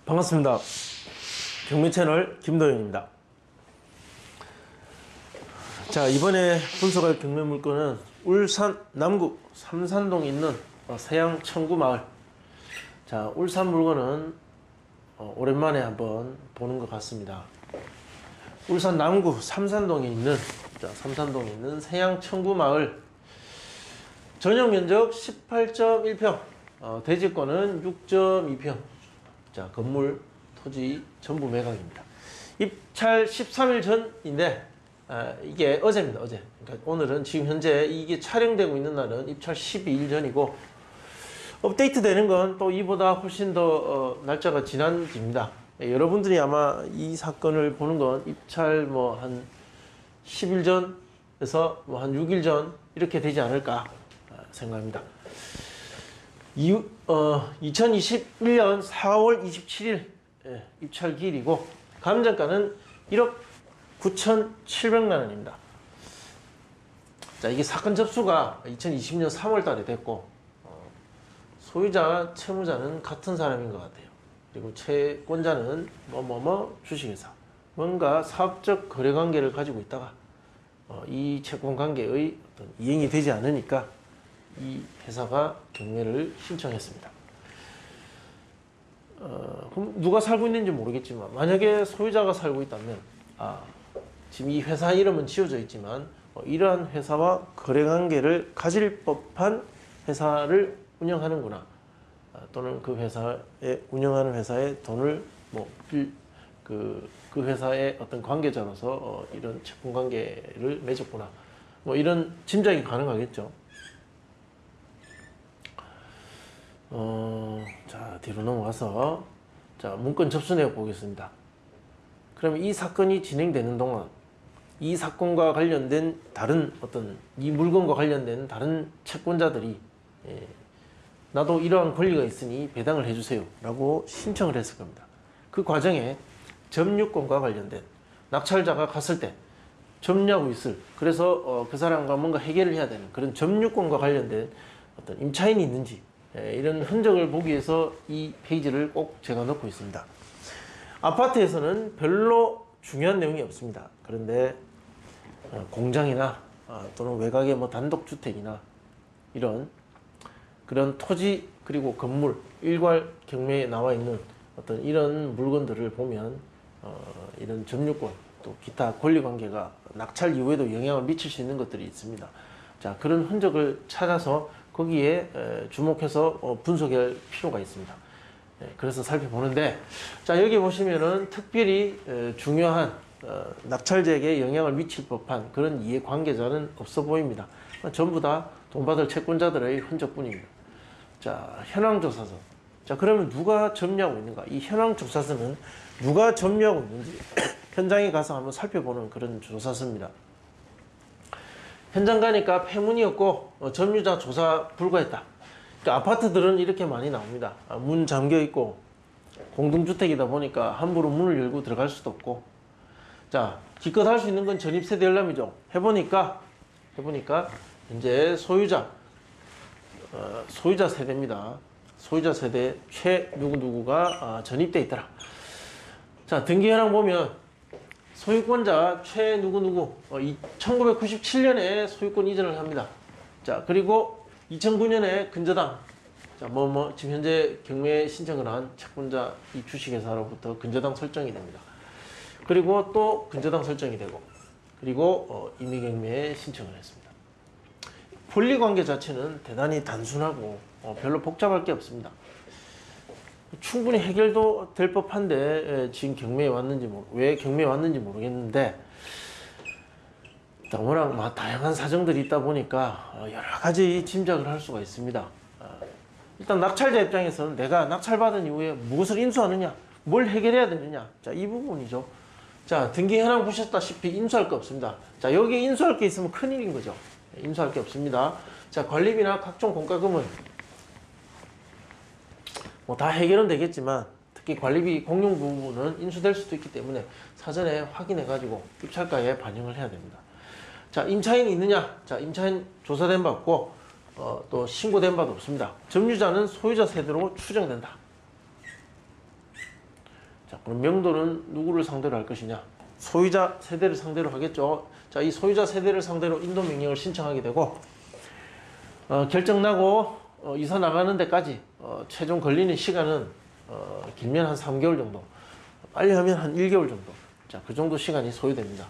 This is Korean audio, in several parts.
반갑습니다. 경매채널 김도현입니다. 자, 이번에 분석할 경매 물건은 울산 남구 삼산동에 있는 세양 청구마을. 자, 울산 물건은 오랜만에 한번 보는 것 같습니다. 울산 남구 삼산동에 있는 세양 청구마을. 전용 면적 18.1평, 대지권은 6.2평. 자, 건물, 토지 전부 매각입니다. 입찰 13일 전인데, 이게 어제입니다, 어제. 그러니까 오늘은 지금 현재 이게 촬영되고 있는 날은 입찰 12일 전이고, 업데이트 되는 건 또 이보다 훨씬 더 날짜가 지난 뒤입니다. 여러분들이 아마 이 사건을 보는 건 입찰 한 10일 전에서 한 6일 전 이렇게 되지 않을까 생각합니다. 2021년 4월 27일 입찰 기일이고, 감정가는 1억 9,700만 원입니다. 자, 이게 사건 접수가 2020년 3월 달에 됐고, 소유자, 채무자는 같은 사람인 것 같아요. 그리고 채권자는 주식회사. 뭔가 사업적 거래관계를 가지고 있다가 이 채권관계의 어떤 이행이 되지 않으니까 이 회사가 경매를 신청했습니다. 그럼 누가 살고 있는지 모르겠지만, 만약에 소유자가 살고 있다면, 지금 이 회사 이름은 지어져 있지만 이러한 회사와 거래관계를 가질 법한 회사를 운영하는구나, 또는 그 회사에 운영하는 회사의 돈을 그 회사의 어떤 관계자로서 이런 채권관계를 맺었구나, 이런 짐작이 가능하겠죠. 자, 뒤로 넘어가서 문건 접수 내역 보겠습니다. 그러면 이 사건이 진행되는 동안 이 사건과 관련된 다른 이 물건과 관련된 다른 채권자들이 나도 이러한 권리가 있으니 배당을 해주세요 라고 신청을 했을 겁니다. 그 과정에 점유권과 관련된, 낙찰자가 갔을 때 점유하고 있을, 그래서 그 사람과 뭔가 해결을 해야 되는 그런 점유권과 관련된 어떤 임차인이 있는지, 이런 흔적을 보기 위해서 이 페이지를 꼭 제가 넣고 있습니다. 아파트에서는 별로 중요한 내용이 없습니다. 그런데 공장이나 또는 외곽의 단독주택이나 그런 토지, 그리고 건물, 일괄 경매에 나와 있는 이런 물건들을 보면 이런 점유권, 또 기타 권리관계가 낙찰 이후에도 영향을 미칠 수 있는 것들이 있습니다. 자, 그런 흔적을 찾아서 거기에 주목해서 분석할 필요가 있습니다. 그래서 살펴보는데, 자, 여기 보시면은 특별히 중요한 낙찰자에게 영향을 미칠 법한 그런 이해관계자는 없어 보입니다. 전부 다 돈 받을 채권자들의 흔적뿐입니다. 자, 현황조사서. 자, 그러면 누가 점유하고 있는가? 이 현황조사서는 누가 점유하고 있는지 현장에 가서 한번 살펴보는 그런 조사서입니다. 현장 가니까 폐문이었고 점유자 조사 불가했다. 그러니까 아파트들은 이렇게 많이 나옵니다. 문 잠겨 있고 공동주택이다 보니까 함부로 문을 열고 들어갈 수도 없고, 자, 기껏 할 수 있는 건 전입세대 열람이죠. 해보니까 현재 소유자 세대입니다. 소유자 세대 최 누구누구가 전입돼 있더라. 자, 등기현황 보면 소유권자 최 누구누구 1997년에 소유권 이전을 합니다. 자, 그리고 2009년에 근저당, 자, 지금 현재 경매 신청을 한 채권자 이 주식회사로부터 근저당 설정이 됩니다. 그리고 또 근저당 설정이 되고, 그리고 임의경매에 신청을 했습니다. 권리관계 자체는 대단히 단순하고 별로 복잡할 게 없습니다. 충분히 해결도 될 법한데 지금 경매에 왔는지 왜 경매에 왔는지 모르겠는데, 워낙 다양한 사정들이 있다 보니까 여러 가지 짐작을 할 수가 있습니다. 일단 낙찰자 입장에서는 내가 낙찰받은 이후에 무엇을 인수하느냐, 뭘 해결해야 되느냐, 자, 이 부분이죠. 자, 등기 현황 보셨다시피 인수할 게 없습니다. 자, 여기에 인수할 게 있으면 큰일인 거죠. 인수할 게 없습니다. 자, 관리비나 각종 공과금은 다 해결은 되겠지만, 특히 관리비 공용 부분은 인수될 수도 있기 때문에 사전에 확인해 가지고 입찰가에 반영을 해야 됩니다. 자, 임차인이 있느냐? 자, 임차인 조사된 바 없고 또 신고된 바도 없습니다. 점유자는 소유자 세대로 추정된다. 자, 그럼 명도는 누구를 상대로 할 것이냐? 소유자 세대를 상대로 하겠죠. 자, 이 소유자 세대를 상대로 인도 명령을 신청하게 되고, 결정 나고 이사 나가는 데까지 최종 걸리는 시간은 길면 한 3개월 정도, 빨리 하면 한 1개월 정도. 자, 그 정도 시간이 소요됩니다.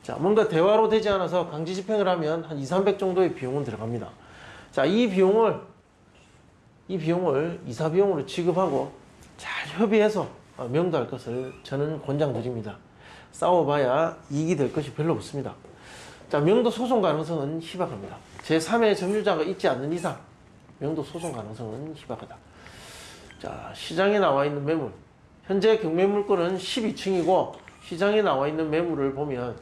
자, 뭔가 대화로 되지 않아서 강제 집행을 하면 한 2, 300 정도의 비용은 들어갑니다. 자, 이 비용을 이사 비용으로 지급하고 잘 협의해서 명도할 것을 저는 권장드립니다. 싸워봐야 이익이 될 것이 별로 없습니다. 자, 명도 소송 가능성은 희박합니다. 제3의 점유자가 있지 않는 이상 명도 소송 가능성은 희박하다. 자, 시장에 나와 있는 매물, 현재 경매 물건은 12층이고 시장에 나와 있는 매물을 보면,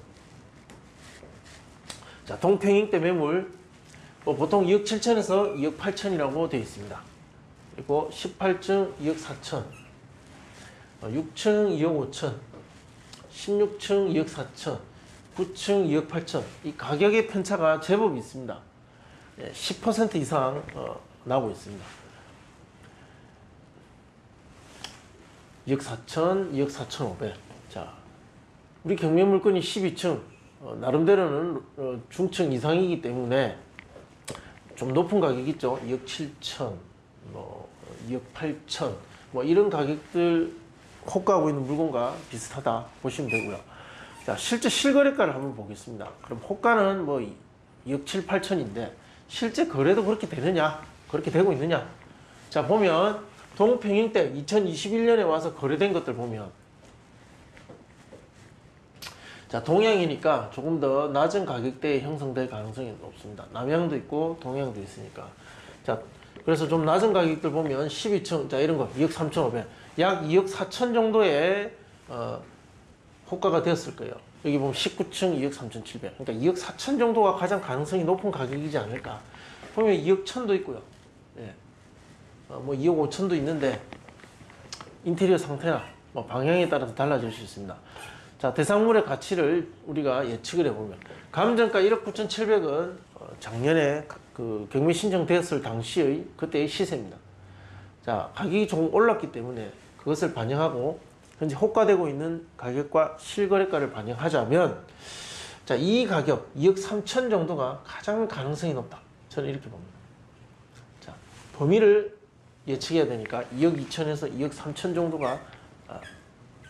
자, 동평ing대 매물 보통 2억 7천에서 2억 8천이라고 되어 있습니다. 그리고 18층 2억 4천, 6층 2억 5천, 16층 2억 4천, 9층 2억 8천. 이 가격의 편차가 제법 있습니다. 10% 이상 나오고 있습니다. 2억 4천, 2억 4천5백. 자, 우리 경매 물건이 12층, 나름대로는 중층 이상이기 때문에 좀 높은 가격이 있죠. 2억 7천, 2억 8천, 이런 가격들 호가하고 있는 물건과 비슷하다 보시면 되고요. 자, 실제 실거래가를 한번 보겠습니다. 그럼 호가는 2억 7, 8천인데 실제 거래도 그렇게 되느냐? 그렇게 되고 있느냐? 자, 보면 동평ing대 2021년에 와서 거래된 것들 보면, 자, 동양이니까 조금 더 낮은 가격대에 형성될 가능성이 높습니다. 남양도 있고 동양도 있으니까. 자, 그래서 좀 낮은 가격들 보면 12층, 자, 이런 거 2억 3,500, 약 2억 4천 정도의 호가가 되었을 거예요. 여기 보면 19층 2억 3,700. 그러니까 2억 4천 정도가 가장 가능성이 높은 가격이지 않을까. 보면 2억 1천도 있고요. 예. 2억 5천도 있는데 인테리어 상태나 방향에 따라서 달라질 수 있습니다. 자, 대상물의 가치를 우리가 예측을 해보면 감정가 1억 9,700은 작년에 그 경매 신청되었을 당시의 그때의 시세입니다. 자, 가격이 조금 올랐기 때문에 그것을 반영하고 현재 호가되고 있는 가격과 실거래가를 반영하자면, 자, 이 가격 2억 3천 정도가 가장 가능성이 높다. 저는 이렇게 봅니다. 자, 범위를 예측해야 되니까 2억 2천에서 2억 3천 정도가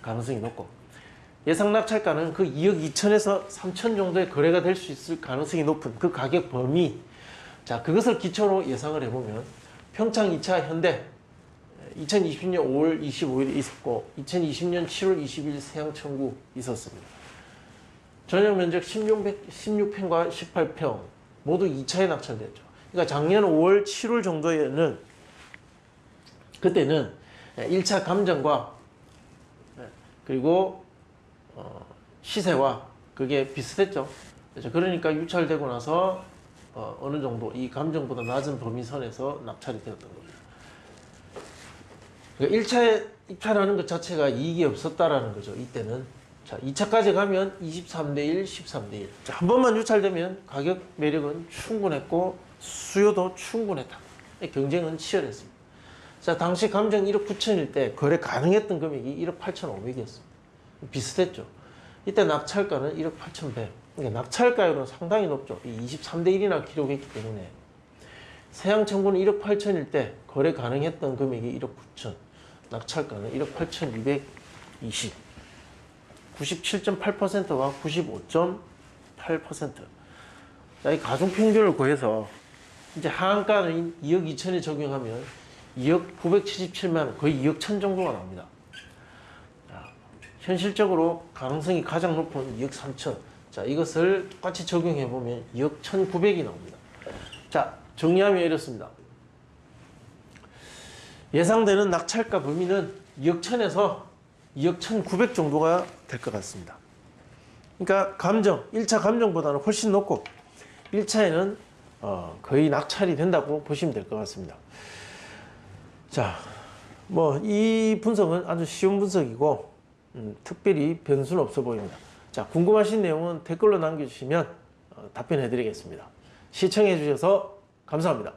가능성이 높고, 예상 낙찰가는 그 2억 2천에서 3천 정도의 거래가 될 수 있을 가능성이 높은 그 가격 범위, 자, 그것을 기초로 예상을 해보면 평창 2차 현대 2020년 5월 25일에 있었고 2020년 7월 20일 세양 청구 있었습니다. 전용 면적 16평과 18평 모두 2차에 낙찰됐죠. 그러니까 작년 5월 7월 정도에는 그때는 1차 감정과 그리고 시세와 그게 비슷했죠. 그러니까 유찰되고 나서 어느 정도 이 감정보다 낮은 범위선에서 낙찰이 되었던 겁니다. 그러니까 1차에 입찰하는 것 자체가 이익이 없었다라는 거죠. 이때는. 자, 2차까지 가면 23대1, 13대1. 자, 한 번만 유찰되면 가격 매력은 충분했고 수요도 충분했다. 경쟁은 치열했습니다. 자, 당시 감정 1억 9천일 때 거래 가능했던 금액이 1억 8,500이었습니다. 비슷했죠. 이때 낙찰가는 1억 8,100. 그러니까 낙찰가율은 상당히 높죠. 23대1이나 기록했기 때문에. 세양 청구는 1억 8천일 때 거래 가능했던 금액이 1억 9천. 낙찰가는 1억 8,220. 97.8%와 95.8%. 자, 이 가중평균을 구해서 이제 하한가는 2억 2천에 적용하면 2억 977만 원, 거의 2억 천 정도가 나옵니다. 자, 현실적으로 가능성이 가장 높은 2억 3천. 자, 이것을 똑같이 적용해 보면 2억 1,900이 나옵니다. 자, 정리하면 이렇습니다. 예상되는 낙찰가 범위는 2억 1천에서 2억 1,900 정도가 될 것 같습니다. 그러니까 감정, 1차 감정보다는 훨씬 높고 1차에는 거의 낙찰이 된다고 보시면 될 것 같습니다. 자, 이 분석은 아주 쉬운 분석이고 특별히 변수는 없어 보입니다. 자, 궁금하신 내용은 댓글로 남겨주시면 답변해 드리겠습니다. 시청해 주셔서 감사합니다.